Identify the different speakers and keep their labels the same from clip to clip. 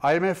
Speaker 1: IMF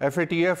Speaker 1: FATF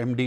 Speaker 1: MD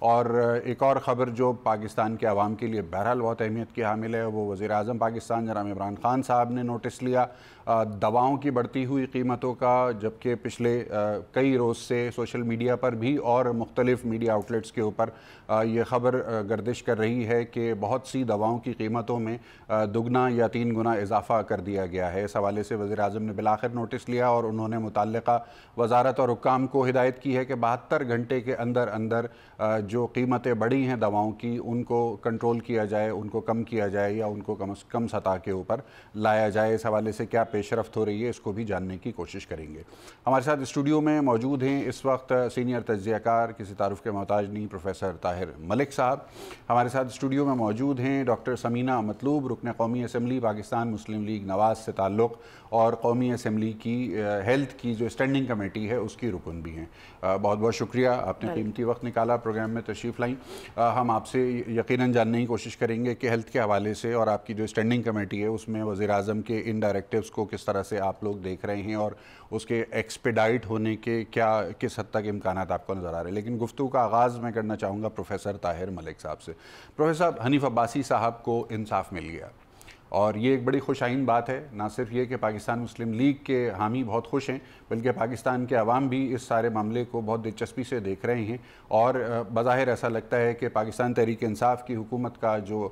Speaker 1: اور ایک اور خبر جو پاکستان کے عوام کے لیے بہرحال بہت اہمیت کی حامل ہے وہ وزیر اعظم پاکستان جناب عمران خان صاحب نے نوٹس لیا دواؤں کی بڑھتی ہوئی قیمتوں کا، جبکہ پچھلے کئی روز سے سوشل میڈیا پر بھی اور مختلف میڈیا آؤٹلیٹس کے اوپر یہ خبر گردش کر رہی ہے کہ بہت سی دواؤں کی قیمتوں میں دگنا یا 3 گنا اضافہ کر دیا گیا ہے. اس حوالے سے وزیر اعظم نے بالآخر نوٹس لیا اور انہوں نے متعلقہ وزارت اور حکام کو ہدایت کی ہے کہ 72 گھنٹے کے اندر اندر جو قیمتیں بڑھی ہیں دواؤں کی ان کو کنٹرول کیا جائے، ان کو کم کیا جائے یا ان کو کم سطح کے اوپر لایا جائے. اس حوالے سے کیا پیش رفت ہو رہی ہے اس کو بھی جاننے کی کوشش کریں گے. ہمارے ساتھ اسٹوڈیو میں موجود ہیں اس وقت سینئر تجزیہ کار، کسی تعارف کے محتاج نہیں، پروفیسر طاہر ملک صاحب. ہمارے ساتھ اسٹوڈیو میں موجود ہیں ڈاکٹر سمینہ مطلوب، رکن قومی اسمبلی پاکستان مسلم لیگ نواز سے تعلق اور قومی اسمبلی کی ہیلتھ کی جو اسٹینڈنگ کمیٹی ہے اس کی رکن بھی ہیں. بہت بہت شکریہ، آپ نے قیمتی وقت نکالا، پروگرام میں تشریف لائیں. ہم آپ سے یقیناً جاننے کی کوشش کریں گے کہ ہیلتھ کے حوالے سے اور آپ کی جو اسٹینڈنگ کمیٹی ہے اس میں وزیر اعظم کے ان ڈائریکٹیوز کو کس طرح سے آپ لوگ دیکھ رہے ہیں اور اس کے ایکسپیڈائٹ ہونے کے کس حد تک امکانات آپ کو نظر آ رہے ہیں. لیکن گفتگو کا آغاز میں کرنا چاہوں گا پروفیسر طاہر ملک صاحب سے. پروفیسر صاحب، حنیف عباسی صاحب کو انصاف مل گیا اور یہ ایک بڑی خوش آئین بات ہے. نہ صرف یہ کہ پاکستان مسلم لیگ کے حامی بہت خوش ہیں بلکہ پاکستان کے عوام بھی اس سارے معاملے کو بہت دلچسپی سے دیکھ رہے ہیں اور بظاہر ایسا لگتا ہے کہ پاکستان تحریک انصاف کی حکومت کا جو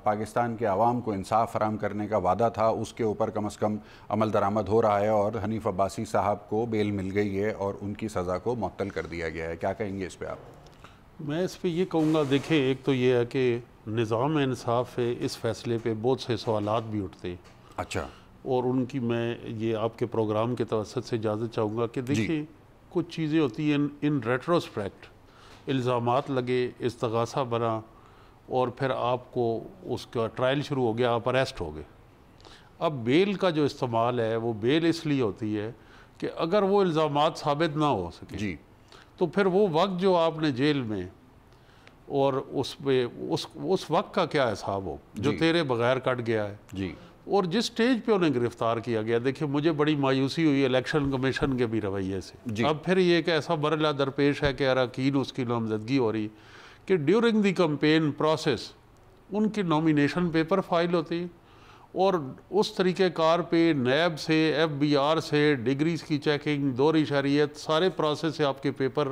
Speaker 1: پاکستان کے عوام کو انصاف فراہم کرنے کا وعدہ تھا اس کے اوپر کم از کم عمل درآمد ہو رہا ہے اور حنیف عباسی صاحب کو بیل مل گئی ہے اور ان کی سزا کو معطل کر دیا گیا ہے. کیا کہیں گے اس پہ آپ؟
Speaker 2: میں اس پہ یہ کہوں گا، دیکھیں ایک تو یہ ہے کہ نظام انصاف ہے، اس فیصلے پہ بہت سے سوالات بھی اٹھتے.
Speaker 1: اچھا.
Speaker 2: اور ان کی میں یہ آپ کے پروگرام کے توسط سے اجازت چاہوں گا کہ دیکھیں کچھ چیزیں ہوتی ہیں ان ریٹروسپیکٹ، الزامات لگے، استغاثہ بنا اور پھر آپ کو اس کا ٹرائل شروع ہو گیا، آپ اریسٹ ہو گئے. اب بیل کا جو استعمال ہے وہ بیل اس لیے ہوتی ہے کہ اگر وہ الزامات ثابت نہ ہو سکے تو پھر وہ وقت جو آپ نے جیل میں اور اس پہ اس وقت کا کیا حساب ہو جو تیرے بغیر کٹ گیا ہے. اور جس سٹیج پہ انہیں گرفتار کیا گیا، دیکھیں مجھے بڑی مایوسی ہوئی الیکشن کمیشن کے بھی رویے سے. اب پھر یہ ایک ایسا مرحلہ درپیش ہے کہ اراکین اس کی نامزدگی ہو رہی کہ during the campaign process in کی نامینیشن پیپر فائل ہوتی اور اس طریقہ کار پہ نیب سے، ایف بی آر سے، ڈگریز کی چیکنگ، دوہری شہریت، سارے پروسیس سے آپ کے پیپر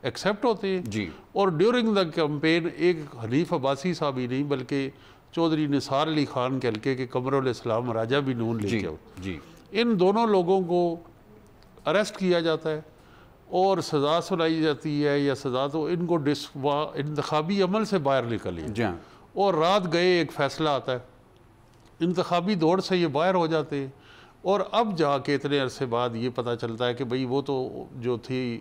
Speaker 2: ایکسیپٹ ہوتے ہیں. اور ڈیورنگ دا کمپین ایک حنیف عباسی صاحب ہی نہیں بلکہ چودھری نثار علی خان کے حلقے کے قمر الاسلام راجہ بھی نون لے کے ان دونوں لوگوں کو اریسٹ کیا جاتا ہے اور سزا سنائی جاتی ہے یا سزا تو ان کو انتخابی عمل سے باہر نکلے اور رات گئے ایک فیصلہ آتا ہے، انتخابی دوڑ سے یہ باہر ہو جاتے ہیں. اور اب جا کے اتنے عرصے بعد یہ پتہ چلتا ہے کہ بھئی وہ تو جو تھی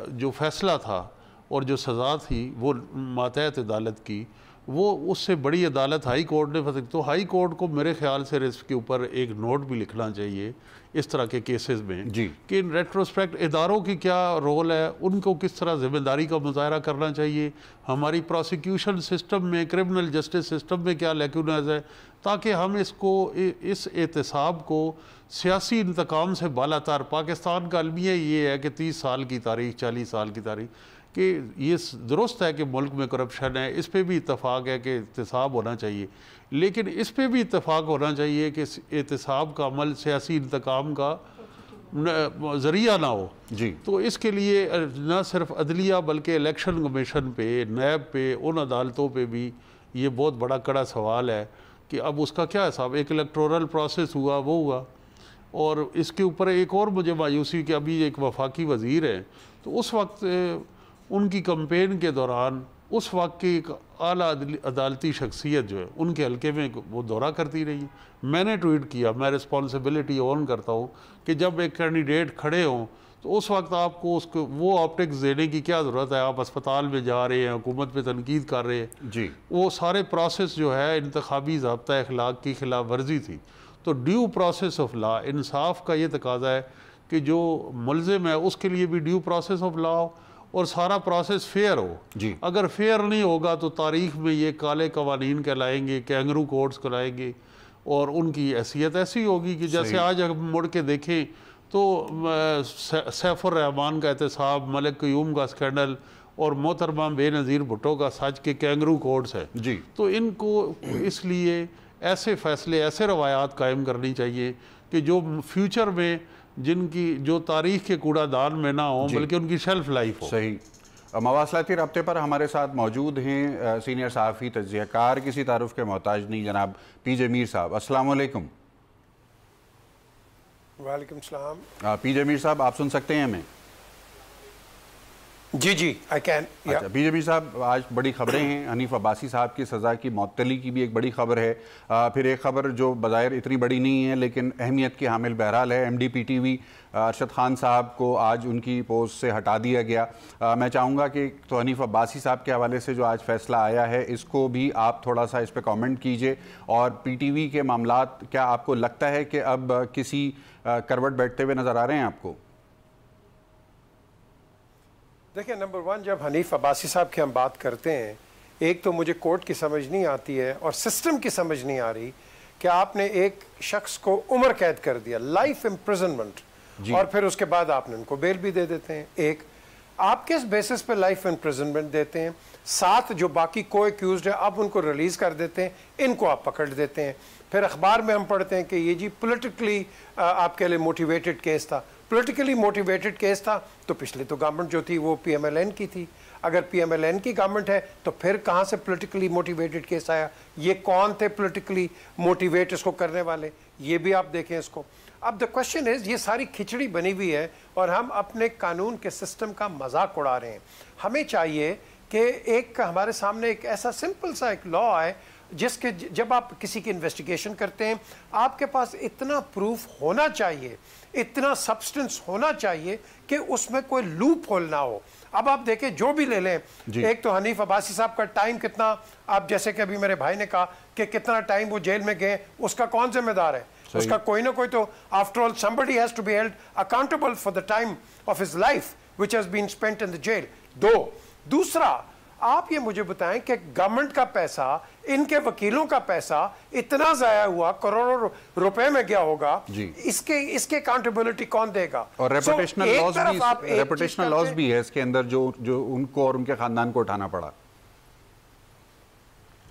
Speaker 2: جو فیصلہ تھا اور جو سزا تھی وہ ماتحت عدالت کی، وہ اس سے بڑی عدالت ہائی کورٹ نے فتح. تو ہائی کورٹ کو میرے خیال سے اس کے اوپر ایک نوٹ بھی لکھنا چاہیے اس طرح کے کیسز میں کہ ان ریٹروسپیکٹ اداروں کی کیا رول ہے، ان کو کس طرح ذمہ داری کا مظاہرہ کرنا چاہیے، ہماری پروسیکیوشن سسٹم میں، کرمنل جسٹس سسٹم میں کیا لیکونز ہے، تاکہ ہم اس احتساب کو سیاسی انتقام سے بالا تر. پاکستان کا المیہ یہ ہے کہ 30 سال کی تاریخ، 40 سال کی تاریخ، کہ یہ درست ہے کہ ملک میں کرپشن ہے، اس پہ بھی اتفاق ہے کہ احتساب ہونا چاہیے، لیکن اس پہ بھی اتفاق ہونا چاہیے کہ احتساب کا عمل سیاسی انتقام کا ذریعہ نہ ہو. تو اس کے لیے نہ صرف عدلیہ بلکہ الیکشن کمیشن پہ، نیب پہ، ان عدالتوں پہ بھی یہ بہت بڑا کڑا سوال ہے کہ اب اس کا کیا حساب. ایک الیکٹورل پروسیس ہوا وہ ہوا، اور اس کے اوپر ایک اور مجھے مایوسی کہ ابھی ایک وفاقی وزیر ہے تو اس وقت ان کی کمپین کے دوران اس وقت کی ایک اعلیٰ عدالتی شخصیت جو ہے ان کے حلقے میں وہ دورہ کرتی رہی. میں نے ٹویٹ کیا، میں رسپانسبلٹی اون کرتا ہوں کہ جب ایک کینڈیڈیٹ کھڑے ہوں تو اس وقت آپ کو اس کو وہ آپٹکس دینے کی کیا ضرورت ہے. آپ اسپتال میں جا رہے ہیں، حکومت پہ تنقید کر رہے ہیں. وہ سارے پروسیس جو ہے انتخابی ضابطہ اخلاق کی خلاف ورزی تھی. تو ڈیو پروسیس آف لا، انصاف کا یہ تقاضا ہے کہ جو ملزم ہے اس کے لیے بھی ڈیو پروسیس آف لا ہو اور سارا پروسیس فیئر ہو. اگر فیئر نہیں ہوگا تو تاریخ میں یہ کالے قوانین کہلائیں گے، کینگرو کوڈز کہلائیں گے، اور ان کی حیثیت ایسی ہوگی کہ جیسے آج ہم مڑ کے دیکھیں تو سیف الرحمان کا احتساب، ملک قیوم کا اسکینڈل اور محترمہ بے نظیر بھٹو کا سچ کے کینگرو کوڈز ہے
Speaker 1: جی
Speaker 2: تو ان کو اس لیے ایسے فیصلے ایسے روایات قائم کرنی چاہیے کہ جو فیوچر میں جن کی جو تاریخ کے کوڑا دان میں نہ ہوں بلکہ ان کی شیلف لائف ہو.
Speaker 1: صحیح. مواصلاتی رابطے پر ہمارے ساتھ موجود ہیں سینئر صحافی تجزیہ کار کسی تعارف کے محتاج نہیں جناب پی جے میر صاحب. السلام علیکم.
Speaker 3: وعلیکم السلام.
Speaker 1: پی جے میر صاحب آپ سن سکتے ہیں ہمیں؟
Speaker 3: جی آئی کین.
Speaker 1: اچھا پی جے میر صاحب آج بڑی خبریں ہیں. حنیف عباسی صاحب کی سزا کی معطلی کی بھی ایک بڑی خبر ہے. پھر ایک خبر جو بظاہر اتنی بڑی نہیں ہے لیکن اہمیت کی حامل بہرحال ہے. M D P T V Arshad Khan صاحب کو آج ان کی پوسٹ سے ہٹا دیا گیا. میں چاہوں گا کہ تو حنیف عباسی صاحب کے حوالے سے جو آج فیصلہ آیا ہے اس کو بھی آپ تھوڑا سا اس پہ کامنٹ کیجئے. اور پی ٹی وی کے معاملات کیا آپ کو لگتا ہے کہ اب کسی کروٹ بیٹھتے ہوئے نظر آ رہے ہیں آپ کو؟
Speaker 3: دیکھیں نمبر ون جب حنیف عباسی صاحب کی ہم بات کرتے ہیں ایک تو مجھے کورٹ کی سمجھ نہیں آتی ہے اور سسٹم کی سمجھ نہیں آ رہی کہ آپ نے ایک شخص کو عمر قید کر دیا لائف امپریزنمنٹ اور پھر اس کے بعد آپ نے ان کو بیل بھی دے دیتے ہیں. ایک آپ کس بیسس پہ لائف امپریزنمنٹ دیتے ہیں؟ 7 جو باقی کو ایکیوزڈ ہے اب ان کو ریلیز کر دیتے ہیں, ان کو آپ پکڑ دیتے ہیں. پھر اخبار میں ہم پڑھتے ہیں کہ یہ جی پولیٹیکلی آپ کے لیے موٹیویٹڈ کیس تھا. پولیٹیکلی موٹیویٹڈ کیس تھا تو پچھلے تو گورنمنٹ جو تھی وہ پی ایم ایل این کی تھی. اگر پی ایم ایل این کی گورنمنٹ ہے تو پھر کہاں سے پولیٹیکلی موٹیویٹڈ کیس آیا؟ یہ کون تھے پولیٹیکلی موٹیویٹ اس کو کرنے والے؟ یہ بھی آپ دیکھیں اس کو. اب دا کوشچن از یہ ساری کھچڑی بنی ہوئی ہے اور ہم اپنے قانون کے سسٹم کا مذاق اڑا رہے ہیں. ہمیں چاہیے کہ ایک ہمارے سامنے ایک ایسا سمپل سا ایک لا ہے جس کے جب آپ کسی کی انویسٹیگیشن کرتے ہیں آپ کے پاس اتنا پروف ہونا چاہیے, اتنا سبسٹنس ہونا چاہیے کہ اس میں کوئی لوپ ہول نہ ہو. اب آپ دیکھیں جو بھی لے لیں ایک تو حنیف عباسی صاحب کا ٹائم کتنا, آپ جیسے کہ ابھی میرے بھائی نے کہا کہ کتنا ٹائم وہ جیل میں گئے, اس کا کون ذمہ دار ہے؟ اس کا کوئی نہ کوئی تو after all somebody has to be held accountable for the time of his life which has been spent in the jail. دوسرا آپ یہ مجھے بتائیں کہ گورنمنٹ کا پیسہ ان کے وکیلوں کا پیسہ اتنا ضائع ہوا, کروڑوں روپے میں گیا ہوگا, اس کے اکاؤنٹیبلٹی کون دے گا؟
Speaker 1: اور ریپوٹیشنل لاس بھی ہے اس کے اندر جو ان کو اور ان کے خاندان کو اٹھانا پڑا.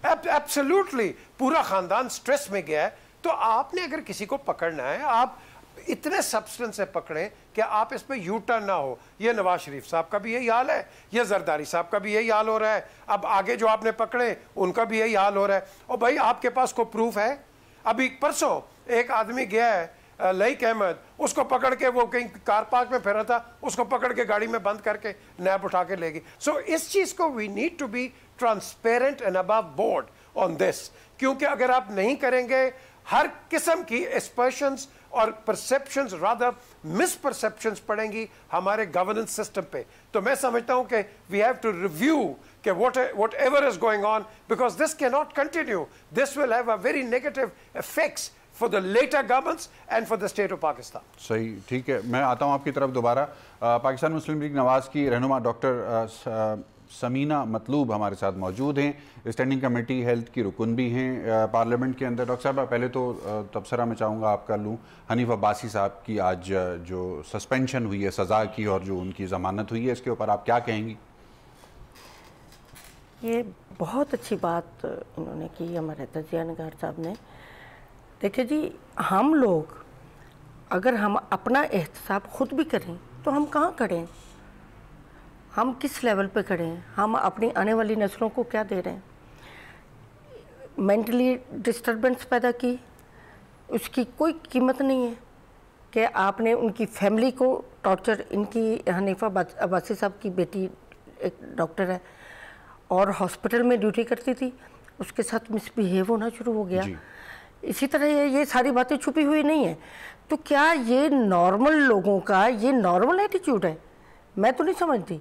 Speaker 3: ایبسلیوٹلی پورا خاندان سٹریس میں گیا ہے. تو آپ نے اگر کسی کو پکڑنا ہے آپ اتنے سبسٹنس سے پکڑیں کہ آپ اس پہ یو ٹرن نہ ہو. یہ نواز شریف صاحب کا بھی یہی حال ہے, یہ زرداری صاحب کا بھی یہی حال ہو رہا ہے, اب آگے جو آپ نے پکڑے ان کا بھی یہی حال ہو رہا ہے. اور بھائی آپ کے پاس کوئی پروف ہے؟ ابھی پرسوں ایک آدمی گیا ہے لئیک احمد, اس کو پکڑ کے وہ کہیں کار پارک میں پھر رہا تھا, اس کو پکڑ کے گاڑی میں بند کر کے نیب اٹھا کے لے گئی. سو اس چیز کو we need to be transparent and above board on this, کیونکہ اگر آپ نہیں کریں گے ہر قسم کی اسپرشنز اور پرسیپشنز رادر مس پرسیپشنز پڑیں گی ہمارے گورننس سسٹم پہ. تو میں سمجھتا ہوں کہ وی ہیو ٹو ریویو کہ whatever is going on because this کی not continue. This will have a very negative effects for the latter governments and for the state of Pakistan.
Speaker 1: صحیح, ٹھیک ہے. میں آتا ہوں آپ کی طرف دوبارہ. پاکستان مسلم لیگ نواز کی رہنما ڈاکٹر سمینہ مطلوب ہمارے ساتھ موجود ہیں, اسٹینڈنگ کمیٹی ہیلتھ کی رکن بھی ہیں پارلیمنٹ کے اندر. ڈاکٹر صاحب پہلے تو تبصرہ میں چاہوں گا آپ کا لوں. حنیف عباسی صاحب کی آج جو سسپینشن ہوئی ہے سزا کی اور جو ان کی ضمانت ہوئی ہے اس کے اوپر آپ کیا کہیں گی؟
Speaker 4: یہ بہت اچھی بات انہوں نے کی ہمارے تجزیہ نگار صاحب نے. دیکھیں جی, ہم لوگ اگر ہم اپنا احتساب خود بھی کریں تو ہم کہاں کھڑے ہیں, ہم کس لیول پہ کھڑے ہیں, ہم اپنی آنے والی نسلوں کو کیا دے رہے ہیں؟ مینٹلی ڈسٹربنس پیدا کی, اس کی کوئی قیمت نہیں ہے کہ آپ نے ان کی فیملی کو ٹارچر. ان کی حنیف عباسی صاحب کی بیٹی ایک ڈاکٹر ہے اور ہاسپٹل میں ڈیوٹی کرتی تھی, اس کے ساتھ مس بیہیو ہونا شروع ہو گیا. اسی طرح یہ ساری باتیں چھپی ہوئی نہیں ہیں. تو کیا یہ نارمل لوگوں کا یہ نارمل ایٹیچیوڈ ہے؟ میں تو نہیں سمجھتی.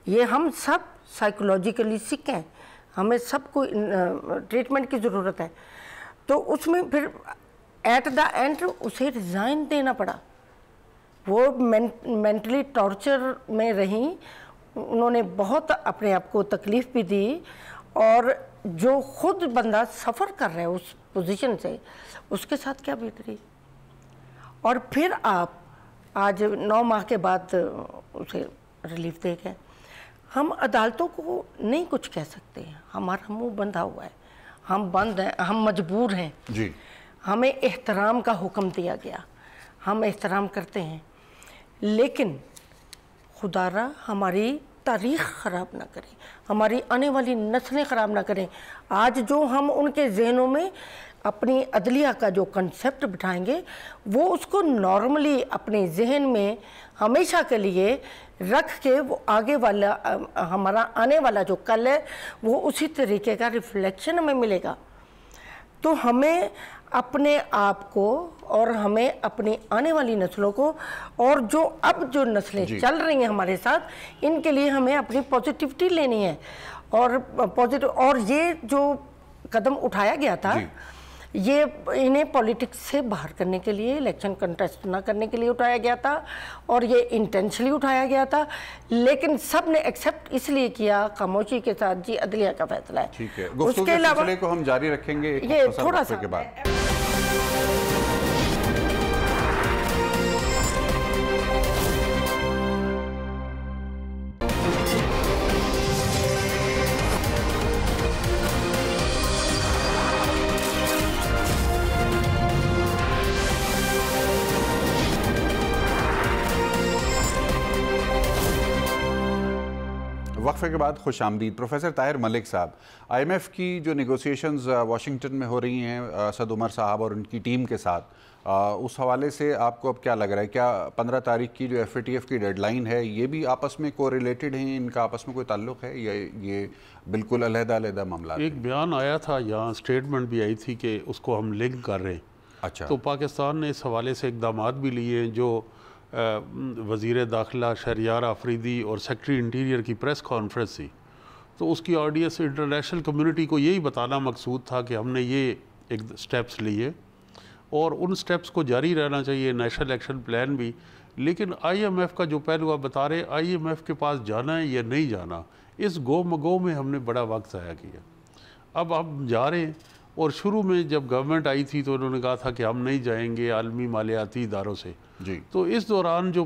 Speaker 4: یہ ہم سب سائیکولوجیکلی سک ہیں, ہمیں سب کو ٹریٹمنٹ کی ضرورت ہے. تو اس میں پھر ایٹ دا اینڈ اسے ریزائن دینا پڑا. وہ مینٹلی ٹارچر میں رہیں, انہوں نے بہت اپنے آپ کو تکلیف بھی دی, اور جو خود بندہ سفر کر رہا ہے اس پوزیشن سے اس کے ساتھ کیا بیت رہی. اور پھر آپ آج 9 ماہ کے بعد اسے ریلیف دے گئے. ہم عدالتوں کو نہیں کچھ کہہ سکتے ہیں، ہمارا منہ بندھا ہوا ہے، ہم بند ہیں، ہم مجبور ہیں
Speaker 1: جی،
Speaker 4: ہمیں احترام کا حکم دیا گیا، ہم احترام کرتے ہیں، لیکن خدا را ہماری تاریخ خراب نہ کریں، ہماری آنے والی نسلیں خراب نہ کریں۔ آج جو ہم ان کے ذہنوں میں اپنی عدلیہ کا جو کنسیپٹ بٹھائیں گے، وہ اس کو نارملی اپنے ذہن میں ہمیشہ کے لیے رکھ کے وہ آگے والا ہمارا آنے والا جو کل ہے وہ اسی طریقے کا ریفلیکشن ہمیں ملے گا۔ تو ہمیں اپنے آپ کو اور ہمیں اپنی آنے والی نسلوں کو اور جو اب جو نسلیں چل رہی ہیں ہمارے ساتھ، ان کے لیے ہمیں اپنی پازیٹیوٹی لینی ہے، اور یہ جو قدم اٹھایا گیا تھا یہ انہیں پولیٹکس سے باہر کرنے کے لیے، الیکشن کنٹیسٹ نہ کرنے کے لیے اٹھایا گیا تھا، اور یہ انٹینشلی اٹھایا گیا تھا، لیکن سب نے ایکسیپٹ اس لیے کیا خاموشی کے ساتھ، جی عدلیہ کا فیصلہ ہے۔
Speaker 1: ٹھیک ہے، گفتگو کے سلسلے کو ہم جاری رکھیں گے ایک مختصر وقفے کے بعد۔ وقفے کے بعد خوش آمدید پروفیسر طاہر ملک صاحب۔ آئی ایم ایف کی جو نیگوسیشنز واشنگٹن میں ہو رہی ہیں اسد عمر صاحب اور ان کی ٹیم کے ساتھ، اس حوالے سے آپ کو اب کیا لگ رہا ہے؟ کیا 15 تاریخ کی جو FATF کی ڈیڈ لائن ہے یہ بھی آپس میں کو ریلیٹڈ ہیں، ان کا آپس میں کوئی تعلق ہے، یا یہ بالکل علیحدہ علیحدہ معاملات؟
Speaker 2: ایک بیان آیا تھا یہاں، اسٹیٹمنٹ بھی آئی تھی کہ اس کو ہم لنک کر رہے ہیں۔
Speaker 1: اچھا،
Speaker 2: تو پاکستان نے اس حوالے سے اقدامات بھی لیے ہیں، جو وزیر داخلہ شہریار آفریدی اور سیکرٹری انٹیریئر کی پریس کانفرنس تھی، تو اس کی آڈینس انٹرنیشنل کمیونٹی کو یہی بتانا مقصود تھا کہ ہم نے یہ ایک سٹیپس لیے اور ان سٹیپس کو جاری رہنا چاہیے، نیشنل ایکشن پلان بھی۔ لیکن آئی ایم ایف کا جو پہلو آپ بتا رہے، آئی ایم ایف کے پاس جانا ہے یا نہیں جانا، اس گو مگو میں ہم نے بڑا وقت ضائع کیا۔ اب ہم جا رہے ہیں، اور شروع میں جب گورنمنٹ آئی تھی تو انہوں نے کہا تھا کہ ہم نہیں جائیں گے عالمی مالیاتی اداروں سے۔
Speaker 1: جی،
Speaker 2: تو اس دوران جو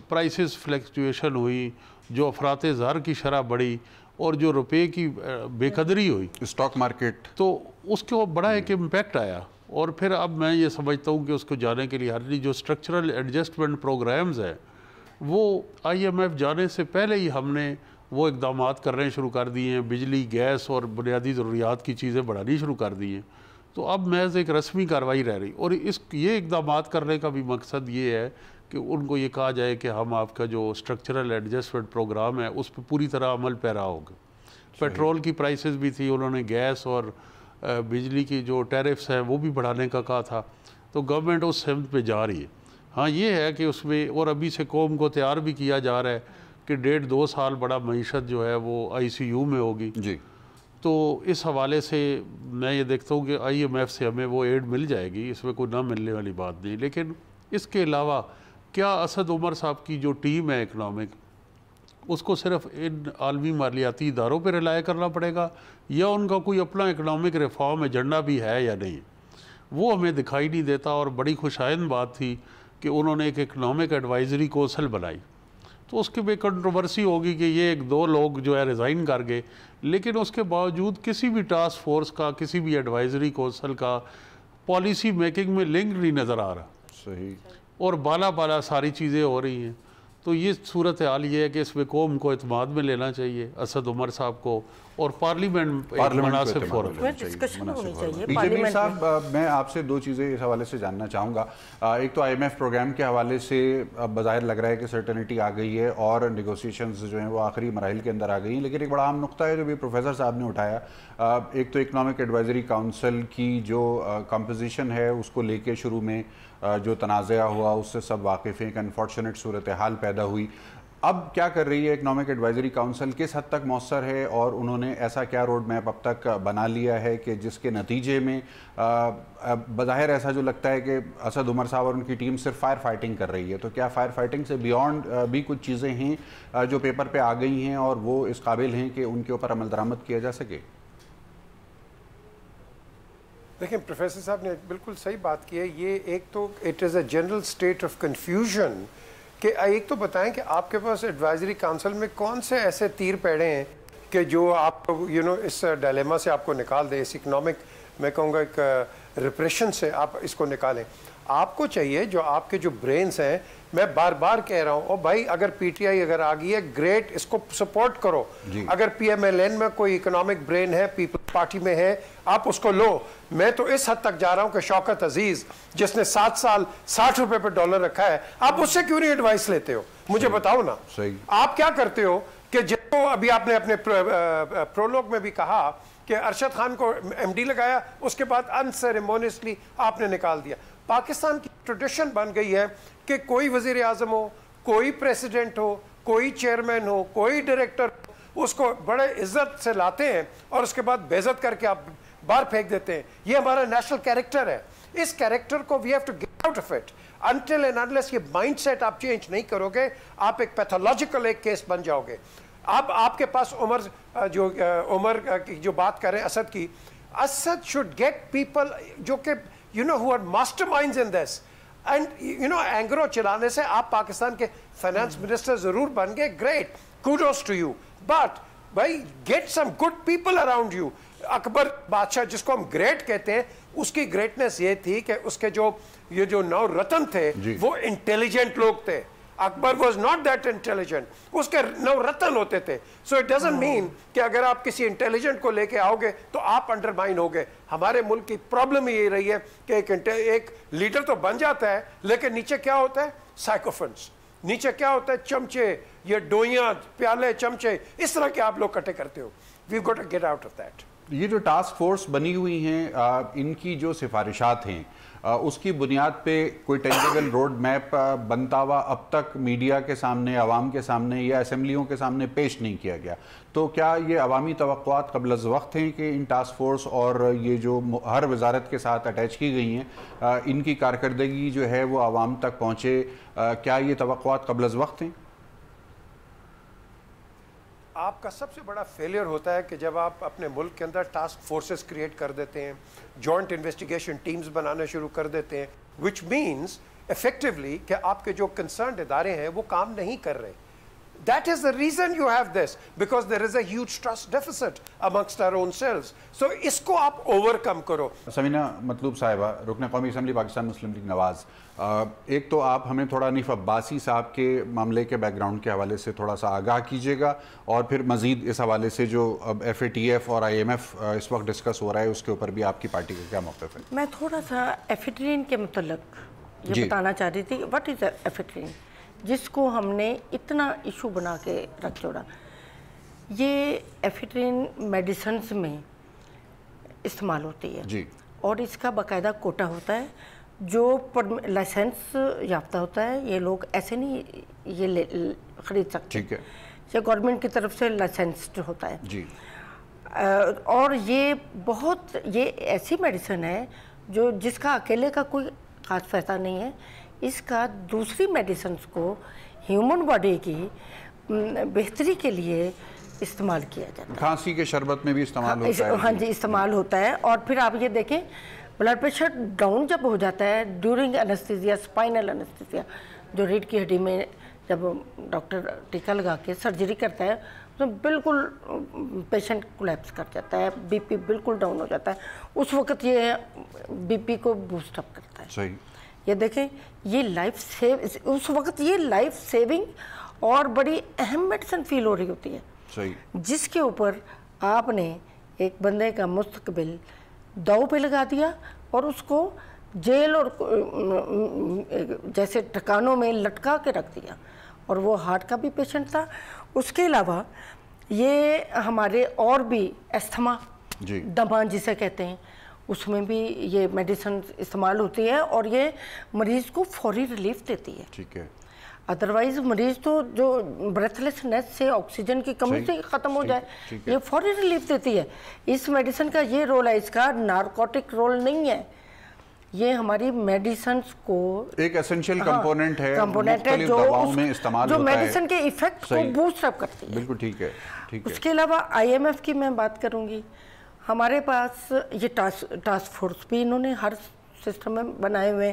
Speaker 2: پرائسز فلیکچویشن ہوئی، جو افراط زر کی شرح بڑھی، اور جو روپے کی بے قدری ہوئی
Speaker 1: اسٹاک مارکیٹ،
Speaker 2: تو اس کو بڑا ایک امپیکٹ آیا۔ اور پھر اب میں یہ سمجھتا ہوں کہ اس کو جانے کے لیے ہر جو اسٹرکچرل ایڈجسٹمنٹ پروگرامز ہیں وہ آئی ایم ایف جانے سے پہلے ہی ہم نے وہ اقدامات کرنے شروع کر دیے ہیں، بجلی، گیس اور بنیادی ضروریات کی چیزیں بڑھانی شروع کر دی ہیں۔ تو اب محض ایک رسمی کارروائی رہ رہی، اور یہ اقدامات کرنے کا بھی مقصد یہ ہے کہ ان کو یہ کہا جائے کہ ہم آپ کا جو اسٹرکچرل ایڈجسٹمنٹ پروگرام ہے اس پہ پوری طرح عمل پیرا ہوگا۔ پیٹرول کی پرائسز بھی تھی، انہوں نے گیس اور بجلی کی جو ٹیرفس ہیں وہ بھی بڑھانے کا کہا تھا، تو گورنمنٹ اس سمت پہ جا رہی ہے۔ ہاں یہ ہے کہ اس میں، اور ابھی سے قوم کو تیار بھی کیا جا رہا ہے کہ 1.5-2 سال بڑا معیشت جو ہے وہ ICU میں ہوگی۔
Speaker 1: جی،
Speaker 2: تو اس حوالے سے میں یہ دیکھتا ہوں کہ آئی ایم ایف سے ہمیں وہ ایڈ مل جائے گی، اس میں کوئی نہ ملنے والی بات نہیں۔ لیکن اس کے علاوہ کیا اسد عمر صاحب کی جو ٹیم ہے اکنامک، اس کو صرف ان عالمی مالیاتی اداروں پہ ریلائے کرنا پڑے گا، یا ان کا کوئی اپنا اکنامک ریفارم ایجنڈا بھی ہے یا نہیں؟ وہ ہمیں دکھائی نہیں دیتا۔ اور بڑی خوشائند بات تھی کہ انہوں نے ایک اکنامک ایڈوائزری کونسل بنائی، تو اس کے بھی کنٹروورسی ہوگی کہ یہ 1-2 لوگ جو ہے ریزائن کر گئے، لیکن اس کے باوجود کسی بھی ٹاسک فورس کا، کسی بھی ایڈوائزری کونسل کا پالیسی میکنگ میں لنک نہیں نظر آ رہا،
Speaker 1: صحیح،
Speaker 2: اور بالا ساری چیزیں ہو رہی ہیں۔ تو یہ صورتحال یہ ہے کہ اس میں قوم کو اعتماد میں لینا چاہیے، اسد عمر صاحب کو، اور پارلیمنٹ مناسب فورم
Speaker 4: ڈسکشن ہونی چاہیے
Speaker 1: بی جے پی صاحب، میں آپ سے 2 چیزیں اس حوالے سے جاننا چاہوں گا۔ ایک تو آئی ایم ایف پروگرام کے حوالے سے بظاہر لگ رہا ہے کہ سرٹنٹی آ گئی ہے اور نیگوسیشنز جو ہیں وہ آخری مراحل کے اندر آ گئی ہیں، لیکن ایک بڑا اہم نقطہ ہے جو بھی پروفیسر صاحب نے اٹھایا، ایک تو اکنامک ایڈوائزری کاؤنسل کی جو کمپوزیشن ہے اس کو لے کے شروع میں جو تنازعہ ہوا اس سے سب واقف ہیں، ایک انفارچونیٹ صورتحال پیدا ہوئی۔ اب کیا کر رہی ہے اکنامک ایڈوائزری کاؤنسل، کس حد تک مؤثر ہے، اور انہوں نے ایسا کیا روڈ میپ اب تک بنا لیا ہے کہ جس کے نتیجے میں بظاہر ایسا جو لگتا ہے کہ اسد عمر صاحب اور ان کی ٹیم صرف فائر فائٹنگ کر رہی ہے، تو کیا فائر فائٹنگ سے بیونڈ بھی کچھ چیزیں ہیں جو پیپر پہ آ گئی ہیں اور وہ اس قابل ہیں کہ ان کے اوپر عمل درآمد کیا جا سکے؟
Speaker 3: دیکھیں پروفیسر صاحب نے بالکل صحیح بات کی ہے۔ یہ ایک تو it is a general state of confusion کہ ایک تو بتائیں کہ آپ کے پاس ایڈوائزری کونسل میں کون سے ایسے تیر پیڑے ہیں کہ جو آپ اس ڈائلیما سے آپ کو نکال دے, اس اکنامک میں کہوں گا ایک ریپریشن سے آپ اس کو نکالیں. آپ کو چاہیے جو آپ کے جو برینز ہیں, میں بار بار کہہ رہا ہوں, اور بھائی اگر پی ٹی آئی اگر آ گئی ہے گریٹ, اس کو سپورٹ کرو. اگر پی ایم ایل این میں کوئی اکنامک برین ہے, پیپل پارٹی میں ہے, آپ اس کو لو. میں تو اس حد تک جا رہا ہوں کہ شوکت عزیز جس نے 7 سال 60 روپے پہ ڈالر رکھا ہے, آپ اس سے کیوں نہیں ایڈوائس لیتے ہو؟ مجھے بتاؤ نا. آپ کیا کرتے ہو کہ جس کو ابھی آپ نے اپنے پرولوگ میں بھی کہا کہ ارشد خان کو ایم ڈی لگایا, اس کے بعد انسیریمونیسلی آپ نے نکال دیا. پاکستان کی ٹریڈیشن بن گئی ہے کہ کوئی وزیر اعظم ہو, کوئی پریسیڈنٹ ہو, کوئی چیئرمین ہو, کوئی ڈائریکٹر ہو, اس کو بڑے عزت سے لاتے ہیں اور اس کے بعد بے عزت کر کے آپ باہر پھینک دیتے ہیں. یہ ہمارا نیشنل کیریکٹر ہے. اس کیریکٹر کو we have to get out of it. Until and unless یہ مائنڈ سیٹ آپ چینج نہیں کرو گے, آپ ایک پیتھولوجیکل ایک کیس بن جاؤ گے. اب آپ کے پاس عمر کی جو بات کریں اسد کی, اسد should get people جو کہ who are masterminds in this. And Engro چلانے سے آپ پاکستان کے فائنانس منسٹر ضرور بن گئے, great, kudos to you. But بھائی get some good people around you. اکبر بادشاہ جس کو ہم گریٹ کہتے ہیں, اس کی گریٹنس یہ تھی کہ اس کے یہ جو 9 رتن تھے وہ انٹیلیجنٹ لوگ تھے. اکبر واز ناٹ دیٹ انٹیلیجنٹ, اس کے 9 رتن ہوتے تھے. سو اٹ ڈزنٹ مین کہ اگر آپ کسی انٹیلیجنٹ کو لے کے آؤ گے تو آپ انڈرمائن ہوگے. ہمارے ملک کی پرابلم یہ رہی ہے کہ ایک لیڈر تو بن جاتا ہے لیکن نیچے کیا ہوتا ہے, سائیکوفنس. نیچے کیا ہوتا ہے, چمچے, یہ ڈوئیاں, پیالے, چمچے, اس طرح کے آپ لوگ کٹے کرتے ہو. We got to get out of that.
Speaker 1: یہ جو ٹاسک فورس بنی ہوئی ہیں, ان کی جو سفارشات ہیں, اس کی بنیاد پہ کوئی ٹینجیبل روڈ میپ بنتا ہوا اب تک میڈیا کے سامنے, عوام کے سامنے یا اسمبلیوں کے سامنے پیش نہیں کیا گیا. تو کیا یہ عوامی توقعات قبل از وقت ہیں کہ ان ٹاسک فورس اور یہ جو ہر وزارت کے ساتھ اٹیچ کی گئی ہیں, ان کی کارکردگی جو ہے وہ عوام تک پہنچے, کیا یہ توقعات قبل از وقت ہیں؟
Speaker 3: آپ کا سب سے بڑا فیلئر ہوتا ہے کہ جب آپ اپنے ملک کے اندر ٹاسک فورسز کریٹ کر دیتے ہیں, جوائنٹ انویسٹیگیشن ٹیمز بنانا شروع کر دیتے ہیں, وچ مینس افیکٹولی کہ آپ کے جو کنسرنڈ ادارے ہیں وہ کام نہیں کر رہے. That is the reason you have this, because there is a huge trust deficit amongst our own selves. So اس کو آپ overcome کرو.
Speaker 1: سمینہ مطلوب صاحبہ, رکن قومی اسمبلی پاکستان مسلم لیگ نواز, ایک تو آپ ہمیں تھوڑا حنیف عباسی صاحب کے معاملے کے بیک گراؤنڈ کے حوالے سے تھوڑا سا آگاہ کیجیے گا, اور پھر مزید اس حوالے سے جو اب ایف اے ٹی ایف اور آئی ایم ایف اس وقت ڈسکس ہو رہا ہے اس کے اوپر بھی آپ کی پارٹی کا کیا موقف ہے؟
Speaker 4: میں تھوڑا سا ایفیڈرین کے متعلق یہ بتانا چاہ رہی تھی. وٹ از ایفیڈرین, جس کو ہم نے اتنا ایشو بنا کے رکھ چھوڑا. یہ ایفیڈرین میڈیسنز میں استعمال ہوتی ہے اور اس کا باقاعدہ کوٹا ہوتا ہے جو لائسنس یافتہ ہوتا ہے. یہ لوگ ایسے نہیں یہ خرید سکتے, یہ گورنمنٹ کی طرف سے لائسنسڈ ہوتا ہے. اور یہ ایسی میڈیسن ہے جس کا اکیلے کا کوئی خاص فائدہ نہیں ہے. اس کا دوسری میڈیسنز کو ہیومن باڈی کی بہتری کے لیے استعمال کیا جاتا ہے.
Speaker 1: کھانسی کے شربت میں بھی استعمال ہوتا ہے.
Speaker 4: ہاں جی, استعمال ہوتا ہے. اور پھر آپ یہ دیکھیں, بلڈ پریشر ڈاؤن جب ہو جاتا ہے ڈیورنگ انستھیزیا, اسپائنل انستھیزیا, جو ریڑھ کی ہڈی میں جب ڈاکٹر ٹیکا لگا کے سرجری کرتا ہے تو بالکل پیشنٹ کولیپس کر جاتا ہے, بی پی بالکل ڈاؤن ہو جاتا ہے. اس وقت یہ بی پی کو بوسٹ اپ کرتا ہے.
Speaker 1: صحیح.
Speaker 4: یہ دیکھیں, یہ اس وقت یہ لائف سیونگ اور بڑی اہم میڈیسن فیل ہو رہی ہوتی ہے.
Speaker 1: صحیح.
Speaker 4: جس کے اوپر آپ نے ایک بندے کا مستقبل داؤ پہ لگا دیا اور اس کو جیل اور جیسے ٹھکانوں میں لٹکا کے رکھ دیا. اور وہ ہارٹ کا بھی پیشنٹ تھا. اس کے علاوہ یہ ہمارے اور بھی استھما, دمہ جسے کہتے ہیں, اس میں بھی یہ میڈیسن استعمال ہوتی ہے اور یہ مریض کو فوری ریلیف دیتی ہے.
Speaker 1: ٹھیک ہے.
Speaker 4: ادروائز مریض تو جو بریتھلیسنس سے, آکسیجن کی کمی سے ختم ہو جائے, یہ فوری ریلیف دیتی ہے. اس میڈیسن کا یہ رول ہے, اس کا نارکوٹک رول نہیں ہے. یہ ہماری میڈیسنز کو
Speaker 1: ایک ایسنشل کمپوننٹ ہے,
Speaker 4: مختلف
Speaker 1: دواؤں میں استعمال ہوتا ہے,
Speaker 4: جو میڈیسن کے ایفیکٹ کو بوسٹ اپ کرتی ہے.
Speaker 1: بالکل ٹھیک ہے.
Speaker 4: اس کے علاوہ آئی ایم ایف کی میں بات کروں گی. ہمارے پاس یہ ٹاسک فورس بھی انہوں نے ہر سسٹم میں بنائے ہوئے.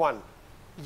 Speaker 3: 1,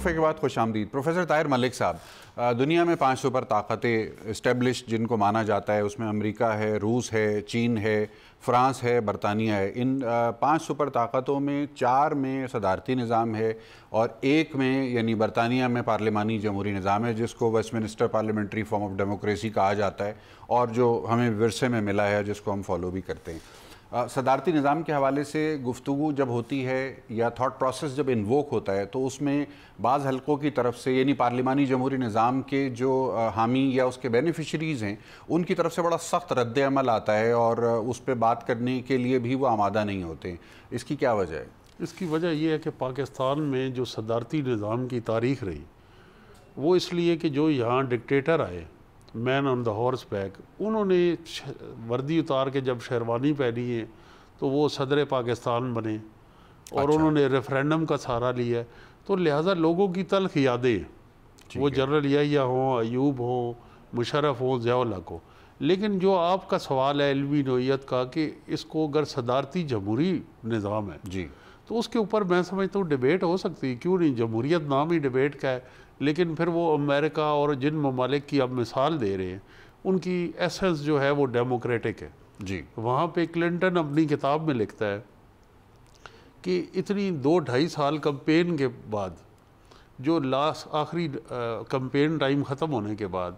Speaker 1: وقفے کے بعد خوش آمدید پروفیسر طاہر ملک صاحب. دنیا میں 5 سپر طاقتیں اسٹیبلش جن کو مانا جاتا ہے، اس میں امریکہ ہے، روس ہے، چین ہے، فرانس ہے، برطانیہ ہے. ان 5 سپر طاقتوں میں 4 میں صدارتی نظام ہے اور 1 میں یعنی برطانیہ میں پارلیمانی جمہوری نظام ہے، جس کو Westminster parliamentary form of democracy کہا جاتا ہے اور جو ہمیں ورثے میں ملا ہے، جس کو ہم فالو بھی کرتے ہیں. صدارتی نظام کے حوالے سے گفتگو جب ہوتی ہے یا تھاٹ پروسیس جب انووک ہوتا ہے تو اس میں بعض حلقوں کی طرف سے یعنی پارلیمانی جمہوری نظام کے جو حامی یا اس کے بینیفیشریز ہیں ان کی طرف سے بڑا سخت رد عمل آتا ہے اور اس پہ بات کرنے کے لیے بھی وہ آمادہ نہیں ہوتے. اس کی کیا وجہ ہے؟
Speaker 2: اس کی وجہ یہ ہے کہ پاکستان میں جو صدارتی نظام کی تاریخ رہی وہ اس لیے کہ جو یہاں ڈکٹیٹر آئے مین آن دا ہارس بیک، انہوں نے وردی اتار کے جب شیروانی پہنی ہے تو وہ صدر پاکستان بنے اور انہوں نے ریفرینڈم کا سہارا لیا، تو لہٰذا لوگوں کی تلخ یادیں وہ جنرل یحییٰ ہوں، ایوب ہوں، مشرف ہوں، ضیاء الحق ہو. لیکن جو آپ کا سوال ہے علمی نوعیت کا کہ اس کو اگر صدارتی جمہوری نظام ہے
Speaker 1: جی
Speaker 2: تو اس کے اوپر میں سمجھتا ہوں ڈیبیٹ ہو سکتی ہے، کیوں نہیں. جمہوریت نام ہی ڈیبیٹ کا ہے، لیکن پھر وہ امریکہ اور جن ممالک کی آپ مثال دے رہے ہیں ان کی ایسنس جو ہے وہ ڈیموکریٹک ہے.
Speaker 1: جی
Speaker 2: وہاں پہ کلنٹن اپنی کتاب میں لکھتا ہے کہ اتنی 2-2.5 سال کمپین کے بعد جو آخری کمپین ٹائم ختم ہونے کے بعد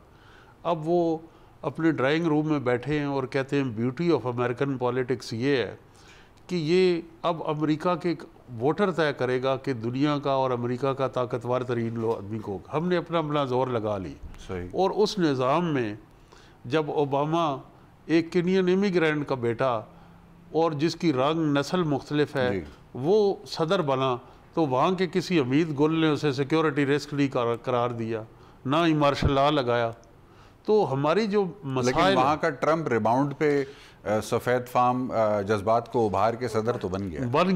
Speaker 2: اب وہ اپنے ڈرائنگ روم میں بیٹھے ہیں اور کہتے ہیں بیوٹی آف امریکن پالیٹکس یہ ہے کہ یہ اب امریکہ کے ووٹر طے کرے گا کہ دنیا کا اور امریکہ کا طاقتور ترین آدمی کو. ہم نے اپنا زور لگا لی.
Speaker 1: صحیح.
Speaker 2: اور اس نظام میں جب اوباما ایک کینین امیگرینٹ کا بیٹا اور جس کی رنگ نسل مختلف ہے وہ صدر بنا تو وہاں کے کسی حمید گل نے اسے سیکیورٹی رسک نہیں قرار دیا، نہ ہی مارشل لا لگایا. تو ہماری جو مسائل،
Speaker 1: لیکن وہاں کا ٹرمپ ریباؤنڈ پہ سفید فام جذبات کو ابھار کے صدر تو بن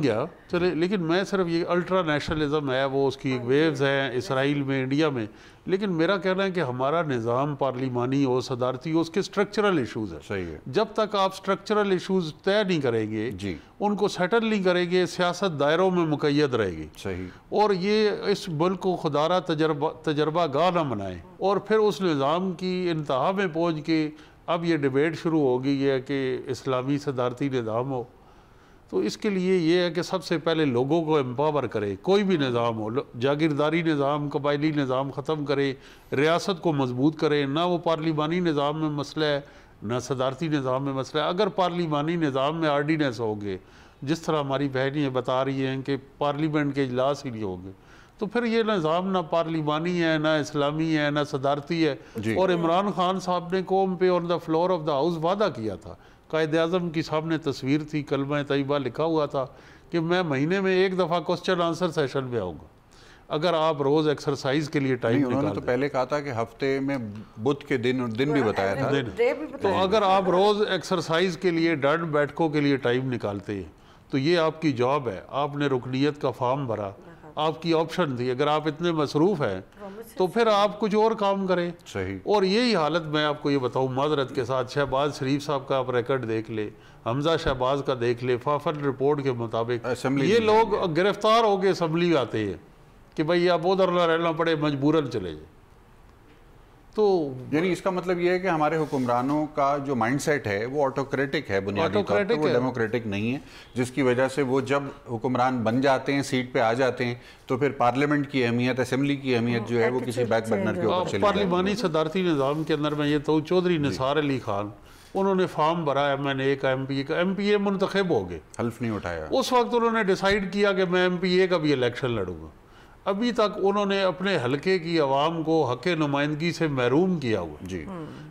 Speaker 1: گیا
Speaker 2: چلے. لیکن میں صرف یہ الٹرا نیشنلزم ہے وہ اس کی ایک ویوز ہیں اسرائیل میں، انڈیا میں. لیکن میرا کہنا ہے کہ ہمارا نظام پارلیمانی ہو، صدارتی ہو، اس کے سٹرکچرل ایشوز ہیں.
Speaker 1: صحیح ہے.
Speaker 2: جب تک آپ سٹرکچرل ایشوز طے نہیں کریں گے، ان کو سیٹل نہیں کریں گے، سیاست دائروں میں مقید رہے گی.
Speaker 1: صحیح.
Speaker 2: اور یہ اس ملک کو خدارہ تجربہ گاہ نہ بنائیں اور پھر اس نظام کی انتہا میں پہنچ کے اب یہ ڈیبیٹ شروع ہو گئی ہے کہ اسلامی صدارتی نظام ہو. تو اس کے لیے یہ ہے کہ سب سے پہلے لوگوں کو امپاور کرے. کوئی بھی نظام ہو، جاگیرداری نظام، قبائلی نظام ختم کرے، ریاست کو مضبوط کرے. نہ وہ پارلیمانی نظام میں مسئلہ ہے نہ صدارتی نظام میں مسئلہ ہے. اگر پارلیمانی نظام میں آرڈیننس ہوگے، جس طرح ہماری بہنیں بتا رہی ہیں کہ پارلیمنٹ کے اجلاس ہی نہیں ہوگے، تو پھر یہ نظام نہ پارلیمانی ہے، نہ اسلامی ہے، نہ صدارتی ہے. اور عمران خان صاحب نے قوم پہ on the floor of the house وعدہ کیا تھا، قائد اعظم کی سامنے تصویر تھی، کلمہ طیبہ لکھا ہوا تھا کہ میں مہینے میں 1 دفعہ کوسچن آنسر سیشن میں آؤں گا اگر آپ روز ایکسرسائز کے لیے ٹائم نکال.
Speaker 1: انہوں نے تو پہلے کہا تھا کہ ہفتے میں بدھ کے دن بھی بتایا تھا.
Speaker 2: تو اگر آپ روز ایکسرسائز کے لیے ڈنڈ بیٹھکوں کے لیے ٹائم نکالتے ہیں تو یہ آپ کی جاب ہے. آپ نے رکنیت کا فارم بھرا، آپ کی آپشن تھی. اگر آپ اتنے مصروف ہیں تو پھر آپ کچھ اور کام کریں.
Speaker 1: صحیح.
Speaker 2: اور یہی حالت میں آپ کو یہ بتاؤں معذرت کے ساتھ، شہباز شریف صاحب کا آپ ریکارڈ دیکھ لے، حمزہ شہباز کا دیکھ لے، فافن رپورٹ کے مطابق یہ لوگ گرفتار ہو کے اسمبلی آتے ہیں کہ بھائی آپ ادھر نہ رہنا پڑے، مجبوراً چلے جائیں. تو
Speaker 1: یعنی اس کا مطلب یہ ہے کہ ہمارے حکمرانوں کا جو مائنڈ سیٹ ہے وہ آٹوکریٹک ہے، بنیادی طور پر وہ ڈیموکریٹک نہیں ہے، جس کی وجہ سے وہ جب حکمران بن جاتے ہیں، سیٹ پہ آ جاتے ہیں، تو پھر پارلیمنٹ کی اہمیت، اسمبلی کی اہمیت جو ہے وہ کسی بیک برنر کے اوپر چلی جاتی ہے.
Speaker 2: پارلیمانی صدارتی نظام کے اندر میں یہ تو چودھری نثار علی خان، انہوں نے فارم بھرا MNA کا، MP A منتخب ہو گئے،
Speaker 1: حلف نہیں اٹھایا.
Speaker 2: اس وقت انہوں نے ڈیسائیڈ کیا کہ میں MPA کا بھی الیکشن لڑوں گا. ابھی تک انہوں نے اپنے حلقے کی عوام کو حق نمائندگی سے محروم کیا ہوا.
Speaker 1: جی.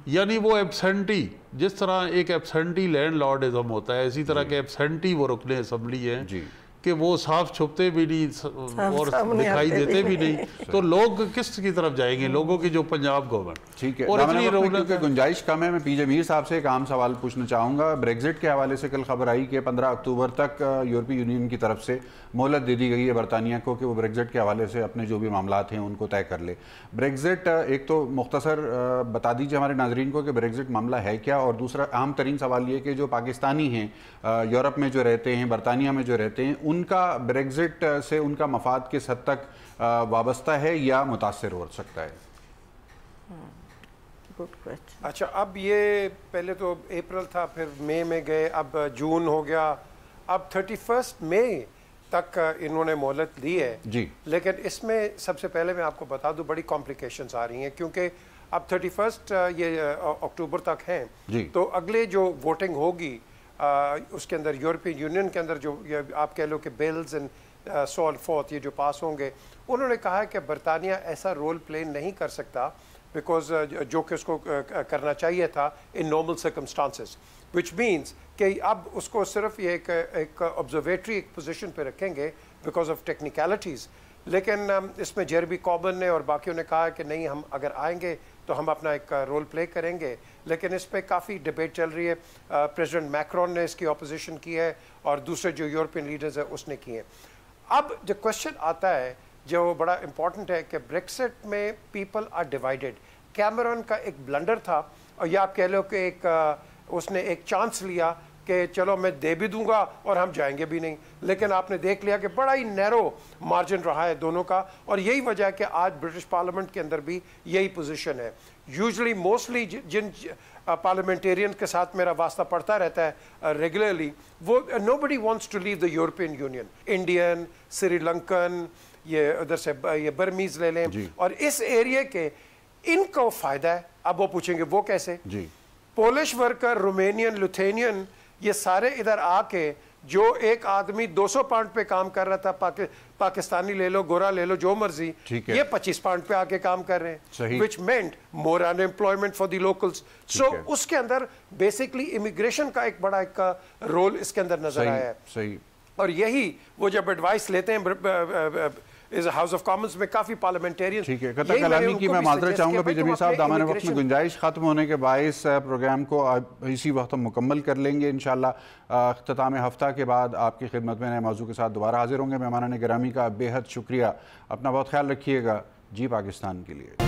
Speaker 2: یعنی وہ ایبسینٹی، جس طرح ایک ایبسینٹی لینڈ لارڈزم ہوتا ہے، اسی طرح کے ایبسینٹی وہ رکن اسمبلی ہیں کہ وہ صاف چھپتے بھی نہیں اور دکھائی دیتے بھی نہیں. تو لوگ کس کی طرف جائیں گے؟ لوگوں کی جو پنجاب گورنمنٹ.
Speaker 1: ٹھیک ہے. اور کیونکہ گنجائش کم ہے، میں PJ میر صاحب سے ایک عام سوال پوچھنا چاہوں گا. بریگزٹ کے حوالے سے کل خبر آئی کہ 15 اکتوبر تک یورپی یونین کی طرف سے مہلت دے دی گئی ہے برطانیہ کو کہ وہ بریگزٹ کے حوالے سے اپنے جو بھی معاملات ہیں ان کو طے کر لے. بریگزٹ ایک تو مختصر بتا دیجیے ہمارے ناظرین کو کہ بریگزٹ معاملہ ہے کیا، اور دوسرا اہم ترین سوال یہ کہ جو پاکستانی ہیں یورپ میں جو رہتے ہیں، برطانیہ میں جو رہتے ہیں، ان کا بریگزٹ سے ان کا مفاد کس حد تک وابستہ ہے یا متاثر ہو سکتا ہے؟
Speaker 3: اچھا، اب یہ پہلے تو اپریل تھا، پھر مئی میں گئے، اب جون ہو گیا، اب 31 مئی تک انہوں نے مہلت لی ہے
Speaker 1: جی.
Speaker 3: لیکن اس میں سب سے پہلے میں آپ کو بتا دوں بڑی کمپلیکیشنز آ رہی ہیں، کیونکہ اب 31 یہ اکتوبر تک ہیں
Speaker 1: جی.
Speaker 3: تو اگلے جو ووٹنگ ہوگی اس کے اندر یورپین یونین کے اندر جو آپ کہہ لو کہ bills and so and forth یہ جو پاس ہوں گے، انہوں نے کہا ہے کہ برطانیہ ایسا رول پلے نہیں کر سکتا بیکاز جو کہ اس کو کرنا چاہیے تھا ان نارمل سرکمسٹانسز، وچ مینس کہ اب اس کو صرف یہ ایک آبزرویٹری ایک پوزیشن پہ رکھیں گے بیکاز آف ٹیکنیکلٹیز. لیکن اس میں جیرمی کاربن نے اور باقیوں نے کہا کہ نہیں، ہم اگر آئیں گے تو ہم اپنا ایک رول پلے کریں گے. لیکن اس پہ کافی ڈبیٹ چل رہی ہے. پریزیڈنٹ میکرون نے اس کی اپوزیشن کی ہے اور دوسرے جو یورپین لیڈرز ہیں اس نے کی ہیں. اب جو کوشچن آتا ہے جو بڑا امپورٹنٹ ہے کہ بریکسٹ میں پیپل آر ڈیوائیڈڈ. کیمرون کا ایک بلنڈر تھا، اور یا آپ کہہ لو کہ اس نے ایک چانس لیا کہ چلو میں دے بھی دوں گا اور ہم جائیں گے بھی نہیں، لیکن آپ نے دیکھ لیا کہ بڑا ہی نیرو مارجن رہا ہے دونوں کا. اور یہی وجہ ہے کہ آج برٹش پارلیمنٹ کے اندر بھی یہی پوزیشن ہے. یوزلی موسٹلی جن پارلیمنٹیرین کے ساتھ میرا واسطہ پڑتا رہتا ہے ریگولرلی، وہ nobody wants to leave the European Union. Indian, Sri Lankan, یہ ادھر سے یہ برمیز لے لیں، اور اس ایریا کے ان کو فائدہ ہے. اب وہ پوچھیں گے وہ کیسے؟ پولش ورکر، رومینین، لتھینین، یہ سارے ادھر آ کے جو ایک آدمی 200 پاؤنڈ پہ کام کر رہا تھا، پاکستانی لے لو، گورا لے لو، جو مرضی، یہ 25 پاؤنڈ پہ آ کے کام کر رہے ہیں، which meant more unemployment for the locals. So اس کے اندر بیسکلی امیگریشن کا ایک بڑا ایک رول اس کے اندر نظر آیا ہے. اور یہی وہ جب ایڈوائس لیتے ہیں ہاؤس آف کامنز میں کافی پارلیمنٹیرین.
Speaker 1: ٹھیک ہے، قطع کلامی کی میں معذرت چاہوں گا پھر جمیل صاحب، دامان وقت میں گنجائش ختم ہونے کے باعث پروگرام کو اسی وقت ہم مکمل کر لیں گے انشاءاللہ. اختتام ہفتہ کے بعد آپ کی خدمت میں نئے موضوع کے ساتھ دوبارہ حاضر ہوں گے. مہمانان گرامی کا بے حد شکریہ. اپنا بہت خیال رکھیے گا. جی پاکستان کے لیے.